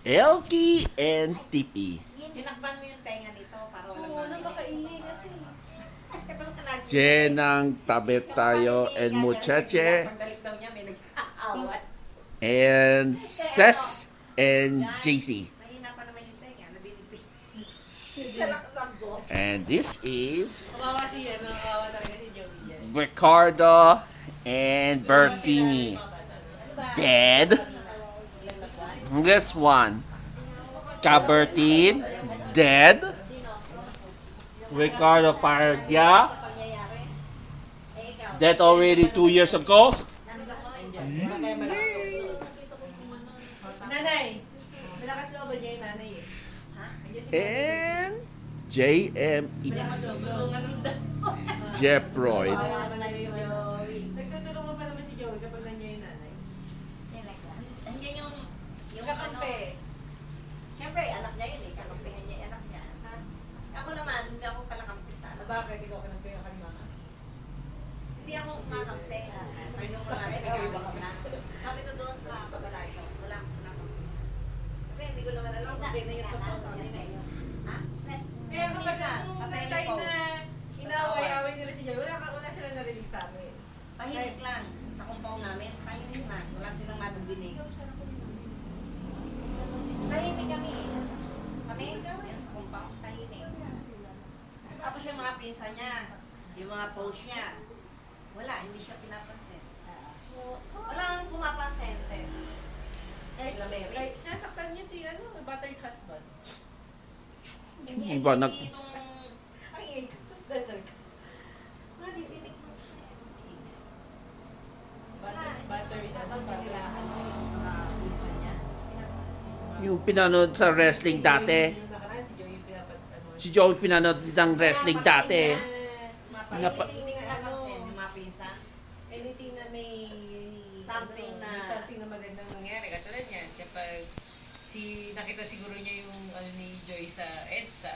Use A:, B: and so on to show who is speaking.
A: Elkie and Tippy.
B: Tinakban mo yung tenga nito para walang
C: Oo, napakaihi kasi.
A: Jenang tabet tayo and Muchache
B: Pagdalik daw niya, may nag-aawat.
A: and Ses and JC.
B: Mahina pa naman yung tenga, nabinipin. Sa lakasabgo.
A: And this is
C: Kawawa siya, nakawawa talaga si Joey dyan.
A: Ricardo and Bertini. Dead. This one. Cabertin. Dead. Ricardo Pardia. Dead already 2 years ago.
C: Nanay! Malakas loob ba niya yung nanay eh?
A: And JM Ibis. Jeff Royd.
C: Nagtutulungan pa naman si Joey kapag nandiyan yung nanay.
B: Nandiyan yung
C: Kakampi.
B: Siyempre, anak niya yun eh. Kakampihan niya yung anak niya. Ako naman, hindi ako kalakampi sa anak.
C: Bakit ikaw ka nang pinaka kanina ka?
B: Hindi ako kumakampi. Pero yung mga rin, nagkakamis na. Sabi ko doon sa kabalayong, wala akong kumakampi. Kasi hindi ko naman alam kung sino yung totoo sa kanila eh. Ha?
C: Kaya kapag
B: Minsan,
C: nung
B: sa
C: time
B: telephone.
C: na inaway-away nila si Joey, wala sila narinig sa amin.
B: Tahimik lang. Sa compound namin, tahimik lang. Wala silang madubinig. Tahimik kami. Kami, yun sa compound, tahimik. Tapos yung mga pinsan niya, yung mga post niya, wala, hindi siya pinapansin. Wala nang pumapansin, sis.
C: Like, sinasaktan niya si battered husband.
A: Iba, nag-
B: Ay, nadidinig mo.
C: Battered
B: Tapos
C: husband.
B: nila, yung mga pinsan niya.
A: Yung pinanood sa wrestling dati.
C: Yung nakaraan, si Joey yung
A: Si Joey pinanood ng wrestling dati.
B: Hindi ko napansin yung mga pinsan.
C: anything na may
B: Something na-
C: may something na magandang nangyari. Katulad niyan, kapag nakita siguro niya yung ni Joy sa EDSA,